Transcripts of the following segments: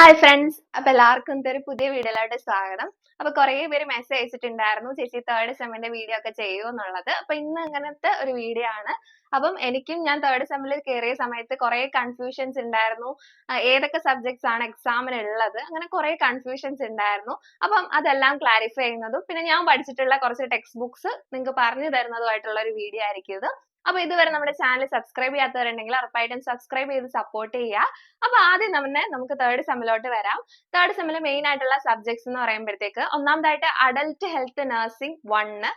Hi friends, അപ്പൊ എല്ലാവർക്കും ഇതൊരു പുതിയ വീഡിയോയിലോട്ട് സ്വാഗതം. അപ്പൊ കുറെ പേര് മെസ്സേജ് അയച്ചിട്ടുണ്ടായിരുന്നു ചേച്ചി തേർഡ് സെമ്മിന്റെ വീഡിയോ ഒക്കെ ചെയ്യുമോ എന്നുള്ളത്. അപ്പൊ ഇന്ന് അങ്ങനത്തെ ഒരു വീഡിയോ ആണ്. അപ്പം ഞാൻ തേർഡ് സെമ്മിൽ കയറിയ സമയത്ത് കുറെ കൺഫ്യൂഷൻസ് ഉണ്ടായിരുന്നു. ഏതൊക്കെ സബ്ജക്ട്സ് ആണ് എക്സാമിന് ഉള്ളത്, അങ്ങനെ കുറെ കൺഫ്യൂഷൻസ് ഉണ്ടായിരുന്നു. അപ്പം അതെല്ലാം ക്ലാരിഫൈ ചെയ്യുന്നതും പിന്നെ ഞാൻ പഠിച്ചിട്ടുള്ള കുറച്ച് ടെക്സ്റ്റ് ബുക്സ് നിങ്ങൾക്ക് പറഞ്ഞു തരുന്നതുമായിട്ടുള്ള ഒരു വീഡിയോ ആയിരിക്കും ഇത്. അപ്പൊ ഇതുവരെ നമ്മുടെ ചാനൽ സബ്സ്ക്രൈബ് ചെയ്യാത്തവരുണ്ടെങ്കിൽ ഉറപ്പായിട്ടും സബ്സ്ക്രൈബ് ചെയ്ത് സപ്പോർട്ട് ചെയ്യുക. അപ്പൊ ആദ്യം തന്നെ നമുക്ക് തേർഡ് സെമ്മിലോട്ട് വരാം. തേർഡ് സെമ്മിൽ മെയിൻ ആയിട്ടുള്ള സബ്ജക്ട്സ് എന്ന് പറയുമ്പോഴത്തേക്ക് ഒന്നാമതായിട്ട് അഡൽട്ട് ഹെൽത്ത് നഴ്സിംഗ് 1.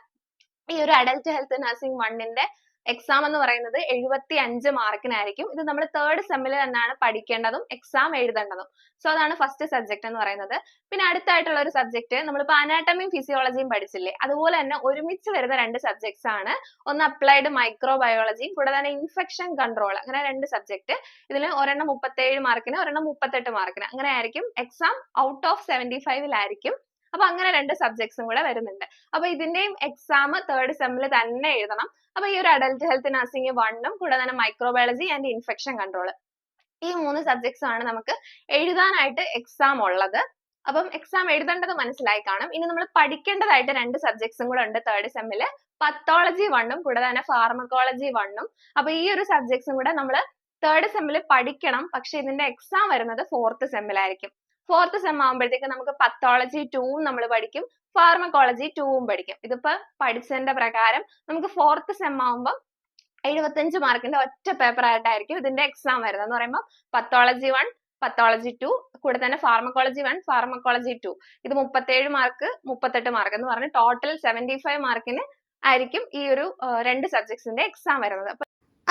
ഈ ഒരു അഡൽട്ട് ഹെൽത്ത് നഴ്സിംഗ് 1ന്റെ എക്സാം എന്ന് പറയുന്നത് 75 മാർക്കിനായിരിക്കും. ഇത് നമ്മൾ തേർഡ് സെമ്മിൽ തന്നെയാണ് പഠിക്കേണ്ടതും എക്സാം എഴുതേണ്ടതും. സോ അതാണ് ഫസ്റ്റ് സബ്ജക്ട് എന്ന് പറയുന്നത്. പിന്നെ അടുത്തായിട്ടുള്ള ഒരു സബ്ജക്ട് നമ്മളിപ്പോൾ അനാട്ടമിയും ഫിസിയോളജിയും പഠിച്ചില്ലേ, അതുപോലെ തന്നെ ഒരുമിച്ച് വരുന്ന രണ്ട് സബ്ജക്ട്സ് ആണ്. ഒന്ന് അപ്ലൈഡ് മൈക്രോബയോളജിയും കൂടെ തന്നെ ഇൻഫെക്ഷൻ കൺട്രോൾ, അങ്ങനെ രണ്ട് സബ്ജക്ട്. ഇതിൽ ഒരെണ്ണം 37 മാർക്കിന് ഒരെണ്ണം 38 മാർക്കിന് അങ്ങനെ ആയിരിക്കും. എക്സാം ഔട്ട് ഓഫ് 75 അപ്പൊ അങ്ങനെ രണ്ട് സബ്ജക്ട്സും കൂടെ വരുന്നുണ്ട്. അപ്പൊ ഇതിന്റെയും എക്സാം തേർഡ് സെമ്മിൽ തന്നെ എഴുതണം. അപ്പൊ ഈ ഒരു അഡൽട്ട് ഹെൽത്ത് നഴ്സിംഗ് 1ഉം കൂടെ തന്നെ മൈക്രോബയോളജി ആൻഡ് ഇൻഫെക്ഷൻ കൺട്രോൾ, ഈ 3 സബ്ജക്ട്സ് ആണ് നമുക്ക് എഴുതാനായിട്ട് എക്സാം ഉള്ളത്. അപ്പം എക്സാം എഴുതേണ്ടത് മനസ്സിലായി കാണും. ഇനി നമ്മൾ പഠിക്കേണ്ടതായിട്ട് രണ്ട് സബ്ജക്ട്സും കൂടെ ഉണ്ട് തേർഡ് സെമ്മിൽ. പത്തോളജി 1ഉം കൂടെ തന്നെ ഫാർമക്കോളജി 1ഉം. അപ്പൊ ഈ ഒരു സബ്ജക്ട്സും കൂടെ നമ്മൾ തേർഡ് സെമ്മിൽ പഠിക്കണം. പക്ഷെ ഇതിന്റെ എക്സാം വരുന്നത് ഫോർത്ത് സെമ്മിലായിരിക്കും. ഫോർത്ത് സെം ആകുമ്പോഴത്തേക്ക് നമുക്ക് പത്തോളജി 2ഉം നമ്മൾ പഠിക്കും, ഫാർമക്കോളജി 2ഉം പഠിക്കും. ഇതിപ്പോ പഠിച്ചതിന്റെ പ്രകാരം നമുക്ക് ഫോർത്ത് സെം ആകുമ്പോൾ 75 മാർക്കിന്റെ ഒറ്റ പേപ്പർ ആയിട്ടായിരിക്കും ഇതിന്റെ എക്സാം വരുന്നത്. എന്ന് പറയുമ്പോൾ പത്തോളജി 1, പത്തോളജി 2, കൂടെ തന്നെ ഫാർമക്കോളജി 1, ഫാർമക്കോളജി 2. ഇത് 37 മാർക്ക് 38 മാർക്ക് എന്ന് പറഞ്ഞ് ടോട്ടൽ 75 മാർക്കിന് ആയിരിക്കും ഈ ഒരു രണ്ട് സബ്ജക്ട്സിന്റെ എക്സാം വരുന്നത്.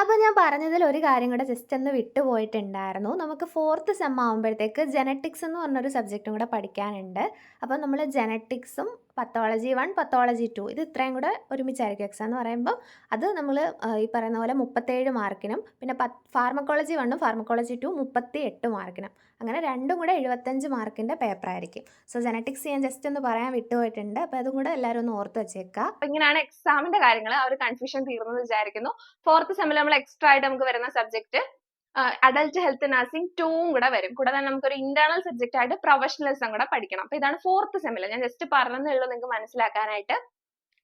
അപ്പോൾ ഞാൻ പറഞ്ഞതിൽ ഒരു കാര്യം കൂടെ ജസ്റ്റ് ഒന്ന് വിട്ടുപോയിട്ടുണ്ടായിരുന്നു. നമുക്ക് ഫോർത്ത് സെം ആകുമ്പോഴത്തേക്ക് ജെനറ്റിക്സ് എന്ന് പറഞ്ഞൊരു സബ്ജക്റ്റും കൂടെ പഠിക്കാനുണ്ട്. അപ്പോൾ നമ്മൾ ജെനറ്റിക്സും പത്തോളജി 1, പത്തോളജി 2 ഇത് ഇത്രയും കൂടെ ഒരുമിച്ചായിരിക്കും എക്സാം എന്ന് പറയുമ്പോൾ. അത് നമ്മൾ ഈ പറയുന്ന പോലെ 37 മാർക്കിനും പിന്നെ ഫാർമക്കോളജി 1ഉം ഫാർമക്കോളജി 2 38 മാർക്കിനും അങ്ങനെ രണ്ടും കൂടെ 75 മാർക്കിൻ്റെ പേപ്പറായിരിക്കും. സോ ജെനറ്റിക്സ് ഞാൻ ജസ്റ്റ് ഒന്ന് പറയാൻ വിട്ടുപോയിട്ടുണ്ട്. അപ്പോൾ അതും കൂടെ എല്ലാവരും ഒന്ന് ഓർത്ത് വെച്ചേക്കുക. അപ്പോൾ ഇങ്ങനെയാണ് എക്സാമിന്റെ കാര്യങ്ങൾ. ആ ഒരു കൺഫ്യൂഷൻ തീർന്നെന്ന് വിചാരിക്കുന്നു. ഫോർത്ത് സെമ്മിൽ നമ്മൾ എക്സ്ട്രാ ആയിട്ട് നമുക്ക് വരുന്ന സബ്ജക്ട് അഡൽട്ട് ഹെൽത്ത് നഴ്സിംഗ് 2ഉം കൂടെ വരും. കൂടെ തന്നെ നമുക്കൊരു ഇന്റേണൽ സബ്ജക്റ്റ് ആയിട്ട് പ്രൊഫഷണലിസം കൂടെ പഠിക്കണം. അപ്പൊ ഇതാണ് ഫോർത്ത് സെമ്മിൽ. ഞാൻ ജസ്റ്റ് പറഞ്ഞതേ ഉള്ളൂ നിങ്ങൾക്ക് മനസ്സിലാക്കാനായിട്ട്.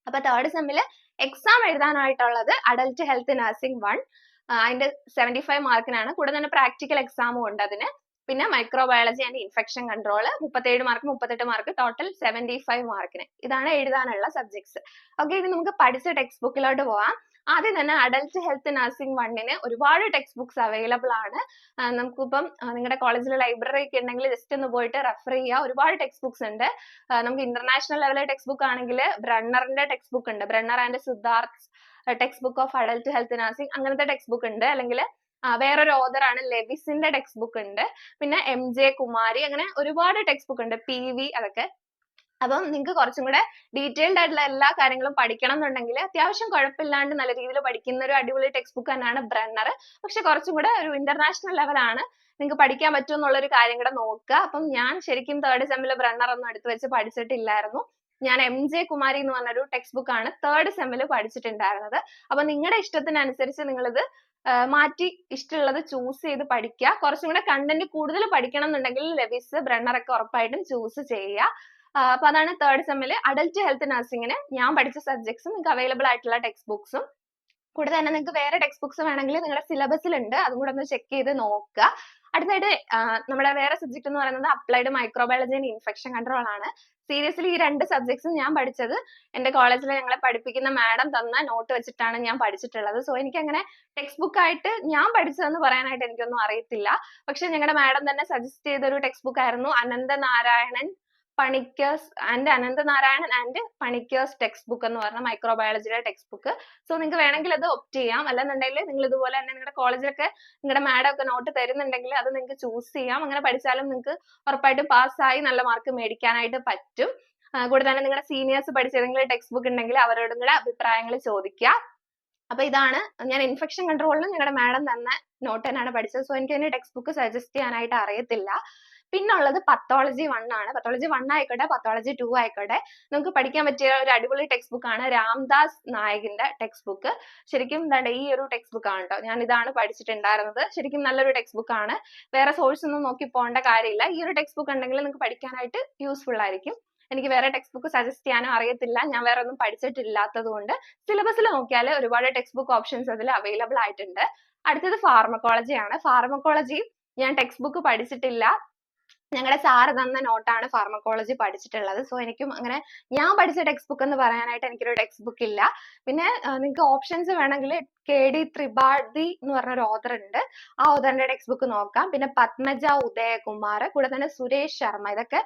അപ്പൊ തേർഡ് സെമ്മിൽ എക്സാം എഴുതാനായിട്ടുള്ളത് അഡൽട്ട് ഹെൽത്ത് നഴ്സിംഗ് 1, അതിന്റെ 75 മാർക്കിനാണ്. കൂടെ തന്നെ പ്രാക്ടിക്കൽ എക്സാമും ഉണ്ട് അതിന്. പിന്നെ microbiology and infection control 37 mark 38 mark total 75 മാർക്കിന്. ഇതാണ് എഴുതാനുള്ള സബ്ജക്ട്സ്. ഓക്കെ, ഇനി നമുക്ക് പഠിച്ച ടെക്സ്റ്റ് ബുക്കിലോട്ട് പോവാം. ആദ്യം തന്നെ അഡൽട്ട് ഹെൽത്ത് നഴ്സിംഗ് 1ന് ഒരുപാട് ടെക്സ്റ്റ് ബുക്സ് അവൈലബിൾ ആണ്. നമുക്കിപ്പം നിങ്ങളുടെ കോളേജിൽ ലൈബ്രറി ഒക്കെ ഉണ്ടെങ്കിൽ ജസ്റ്റ് ഒന്ന് പോയിട്ട് റെഫർ ചെയ്യുക. ഒരുപാട് ടെക്സ്റ്റ് ബുക്സ് ഉണ്ട്. നമുക്ക് ഇന്റർനാഷണൽ ലെവലിലെ ടെക്സ്റ്റ് ബുക്ക് ആണെങ്കിൽ ബ്രണ്ണറിന്റെ ടെക്സ്റ്റ് ബുക്ക് ഉണ്ട്. Brunner and Siddharth text book of adult health nursing, അങ്ങനത്തെ ടെക്സ്റ്റ് ബുക്ക് ഉണ്ട്. അല്ലെങ്കിൽ വേറൊരു ഓതർ ആണ് ലെവിസിന്റെ ടെക്സ്റ്റ് ബുക്ക് ഉണ്ട്. പിന്നെ MJ കുമാരി, അങ്ങനെ ഒരുപാട് ടെക്സ്റ്റ് ബുക്ക് ഉണ്ട്. PV, അതൊക്കെ. അപ്പം നിങ്ങൾക്ക് കുറച്ചും കൂടെ ഡീറ്റെയിൽഡ് ആയിട്ടുള്ള എല്ലാ കാര്യങ്ങളും പഠിക്കണം എന്നുണ്ടെങ്കിൽ അത്യാവശ്യം കുഴപ്പമില്ലാണ്ട് നല്ല രീതിയിൽ പഠിക്കുന്ന ഒരു അടിപൊളി ടെക്സ്റ്റ് ബുക്ക് തന്നെയാണ് ബ്രണ്ണർ. പക്ഷെ കുറച്ചും കൂടെ ഒരു ഇന്റർനാഷണൽ ലെവലാണ്, നിങ്ങൾക്ക് പഠിക്കാൻ പറ്റും എന്നുള്ള ഒരു കാര്യം കൂടെ നോക്കുക. അപ്പം ഞാൻ ശരിക്കും തേർഡ് സെമ്മിൽ ബ്രണ്ണർ ഒന്നും എടുത്ത് വെച്ച് പഠിച്ചിട്ടില്ലായിരുന്നു. ഞാൻ MJ കുമാരി എന്ന് പറഞ്ഞൊരു ടെക്സ്റ്റ് ബുക്ക് ആണ് തേർഡ് സെമ്മിൽ പഠിച്ചിട്ടുണ്ടായിരുന്നത്. അപ്പൊ നിങ്ങളുടെ ഇഷ്ടത്തിനനുസരിച്ച് നിങ്ങളിത് മാറ്റി ഇഷ്ടമുള്ളത് ചൂസ് ചെയ്ത് പഠിക്കുക. കുറച്ചും കൂടെ കണ്ടന്റ് കൂടുതൽ പഠിക്കണം എന്നുണ്ടെങ്കിൽ ലെവിസ്, ബ്രണ്ണർ ഒക്കെ ഉറപ്പായിട്ടും ചൂസ് ചെയ്യുക. അപ്പൊ അതാണ് തേർഡ് സെമ്മിൽ അഡൽട്ട് ഹെൽത്ത് നഴ്സിംഗിന് ഞാൻ പഠിച്ച സബ്ജക്ട്സും നിങ്ങൾക്ക് അവൈലബിൾ ആയിട്ടുള്ള ടെക്സ്റ്റ് ബുക്സും. കൂടെ തന്നെ നിങ്ങൾക്ക് വേറെ ടെക്സ്റ്റ് ബുക്സ് വേണമെങ്കിൽ നിങ്ങളുടെ സിലബസിൽ ഉണ്ട്, അതും കൂടെ ഒന്ന് ചെക്ക് ചെയ്ത് നോക്കുക. അടുത്തായിട്ട് നമ്മുടെ വേറെ സബ്ജക്ട് എന്ന് പറയുന്നത് applied microbiology and infection control ആണ്. സീരിയസ്ലി ഈ രണ്ട് സബ്ജക്ട്സും ഞാൻ പഠിച്ചത് എന്റെ കോളേജിൽ ഞങ്ങളെ പഠിപ്പിക്കുന്ന മാഡം തന്ന നോട്ട് വെച്ചിട്ടാണ് ഞാൻ പഠിച്ചിട്ടുള്ളത്. സോ എനിക്ക് അങ്ങനെ ടെക്സ്റ്റ് ബുക്ക് ആയിട്ട് ഞാൻ പഠിച്ചതെന്ന് പറയാനായിട്ട് എനിക്കൊന്നും അറിയത്തില്ല. പക്ഷെ ഞങ്ങളുടെ മാഡം തന്നെ സജസ്റ്റ് ചെയ്ത ഒരു ടെക്സ്റ്റ് ബുക്ക് ആയിരുന്നു Ananthanarayanan and Panickers text book എന്ന് പറഞ്ഞ മൈക്രോബയോളജിയുടെ ടെക്സ്റ്റ് ബുക്ക്. സോ നിങ്ങൾക്ക് വേണമെങ്കിൽ അത് ഒപ്റ്റ് ചെയ്യാം. അല്ലെന്നുണ്ടെങ്കിൽ നിങ്ങൾ ഇതുപോലെ തന്നെ നിങ്ങളുടെ കോളേജിലൊക്കെ നിങ്ങളുടെ മാഡം ഒക്കെ നോട്ട് തരുന്നുണ്ടെങ്കിൽ അത് നിങ്ങൾക്ക് ചൂസ് ചെയ്യാം. അങ്ങനെ പഠിച്ചാലും നിങ്ങൾക്ക് ഉറപ്പായിട്ടും പാസ്സായി നല്ല മാർക്ക് മേടിക്കാനായിട്ട് പറ്റും. കൂടെ തന്നെ നിങ്ങളുടെ സീനിയേഴ്സ് പഠിച്ച ഏതെങ്കിലും ടെക്സ്റ്റ് ബുക്ക് ഉണ്ടെങ്കിൽ അവരോടും കൂടെ അഭിപ്രായങ്ങൾ ചോദിക്കുക. അപ്പൊ ഇതാണ്, ഞാൻ ഇൻഫെക്ഷൻ കൺട്രോളിലും ഞങ്ങളുടെ മാഡം തന്ന നോട്ട് തന്നെയാണ് പഠിച്ചത്. സോ എനിക്ക് അതിന്റെ ടെക്സ്റ്റ് ബുക്ക് സജസ്റ്റ് ചെയ്യാനായിട്ട് അറിയത്തില്ല. പിന്നുള്ളത് പത്തോളജി 1 ആണ്. പത്തോളജി 1 ആയിക്കോട്ടെ പത്തോളജി 2 ആയിക്കോട്ടെ നമുക്ക് പഠിക്കാൻ പറ്റിയ ഒരു അടിപൊളി ടെക്സ്റ്റ് ബുക്ക് ആണ് രാംദാസ് നായകിന്റെ ടെക്സ്റ്റ് ബുക്ക്. ശരിക്കും ദാണ്ടെ ഈ ഒരു ടെക്സ്റ്റ് ബുക്ക് ആണ് ട്ടോ. ഞാൻ ഇതാണ് പഠിച്ചിട്ടുണ്ടായിരുന്നത്. ശരിക്കും നല്ലൊരു ടെക്സ്റ്റ് ബുക്ക് ആണ്. വേറെ സോഴ്സ് ഒന്നും നോക്കി പോകേണ്ട കാര്യമില്ല. ഈ ഒരു ടെക്സ്റ്റ് ബുക്ക് ഉണ്ടെങ്കിൽ നിങ്ങൾക്ക് പഠിക്കാനായിട്ട് യൂസ്ഫുൾ ആയിരിക്കും. എനിക്ക് വേറെ ടെക്സ്റ്റ് ബുക്ക് സജസ്റ്റ് ചെയ്യാനും അറിയത്തില്ല. ഞാൻ വേറെ ഒന്നും പഠിച്ചിട്ടില്ലാത്തത് കൊണ്ട് സിലബസിൽ നോക്കിയാൽ ഒരുപാട് ടെക്സ്റ്റ് ബുക്ക് ഓപ്ഷൻസ് അതിൽ അവൈലബിൾ ആയിട്ടുണ്ട്. അടുത്തത് ഫാർമക്കോളജി ആണ്. ഫാർമക്കോളജി ഞാൻ ടെക്സ്റ്റ് ബുക്ക് പഠിച്ചിട്ടില്ല. ഞങ്ങളുടെ സാറ് തന്ന നോട്ടാണ് ഫാർമക്കോളജി പഠിച്ചിട്ടുള്ളത്. സോ എനിക്കും അങ്ങനെ ഞാൻ പഠിച്ച ടെക്സ്റ്റ് ബുക്ക് എന്ന് പറയാനായിട്ട് എനിക്കൊരു ടെക്സ്റ്റ് ബുക്ക് ഇല്ല. പിന്നെ നിങ്ങൾക്ക് ഓപ്ഷൻസ് വേണമെങ്കിൽ KD ത്രിപാഠി എന്ന് പറഞ്ഞൊരു ഓഥർ ഉണ്ട്. ആ ഓഥറിന്റെ ടെക്സ്റ്റ് ബുക്ക് നോക്കാം. പിന്നെ പത്മജ ഉദയകുമാർ, കൂടെ തന്നെ സുരേഷ് ശർമ്മ. ഇതൊക്കെ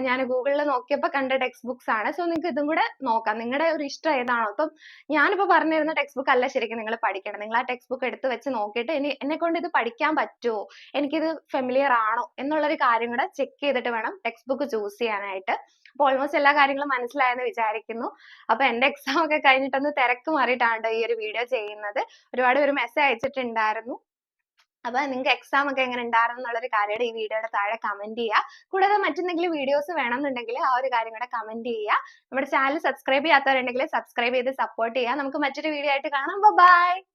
ഞാൻ ഗൂഗിളിൽ നോക്കിയപ്പോൾ കണ്ട ടെക്സ്റ്റ് ബുക്സ് ആണ്. സോ നിങ്ങൾക്ക് ഇതും കൂടെ നോക്കാം. നിങ്ങളുടെ ഒരു ഇഷ്ടം ഏതാണോ. ഇപ്പം ഞാനിപ്പോൾ പറഞ്ഞിരുന്ന ടെക്സ്റ്റ് ബുക്ക് അല്ല ശരിക്കും നിങ്ങൾ പഠിക്കണം. നിങ്ങൾ ആ ടെക്സ്റ്റ് ബുക്ക് എടുത്ത് വെച്ച് നോക്കിയിട്ട് എന്നെ കൊണ്ട് ഇത് പഠിക്കാൻ പറ്റുമോ, എനിക്കിത് ഫെമിലിയർ ആണോ എന്നുള്ളൊരു കാര്യം കൂടെ ചെക്ക് ചെയ്തിട്ട് വേണം ടെക്സ്റ്റ് ബുക്ക് ചൂസ് ചെയ്യാനായിട്ട്. അപ്പോൾ ഓൾമോസ്റ്റ് എല്ലാ കാര്യങ്ങളും മനസ്സിലായെന്ന് വിചാരിക്കുന്നു. അപ്പൊ എന്റെ എക്സാം ഒക്കെ കഴിഞ്ഞിട്ടൊന്ന് തിരക്ക് മാറിയിട്ടാണ് ഈ ഒരു വീഡിയോ ചെയ്യുന്നത്. ഒരുപാട് പേര് മെസ്സേജ് അയച്ചിട്ടുണ്ടായിരുന്നു. അപ്പൊ നിങ്ങൾക്ക് എക്സാം ഒക്കെ എങ്ങനെ ഉണ്ടായിരുന്നു എന്നുള്ളൊരു കാര്യം ഈ വീഡിയോയുടെ താഴെ കമന്റ് ചെയ്യുക. കൂടാതെ മറ്റെന്തെങ്കിലും വീഡിയോസ് വേണമെന്നുണ്ടെങ്കിൽ ആ ഒരു കാര്യം കൂടെ കമന്റ് ചെയ്യുക. നമ്മുടെ ചാനൽ സബ്സ്ക്രൈബ് ചെയ്യാത്തവരുണ്ടെങ്കിൽ സബ്സ്ക്രൈബ് ചെയ്ത് സപ്പോർട്ട് ചെയ്യുക. നമുക്ക് മറ്റൊരു വീഡിയോ ആയിട്ട് കാണാം. ബൈ.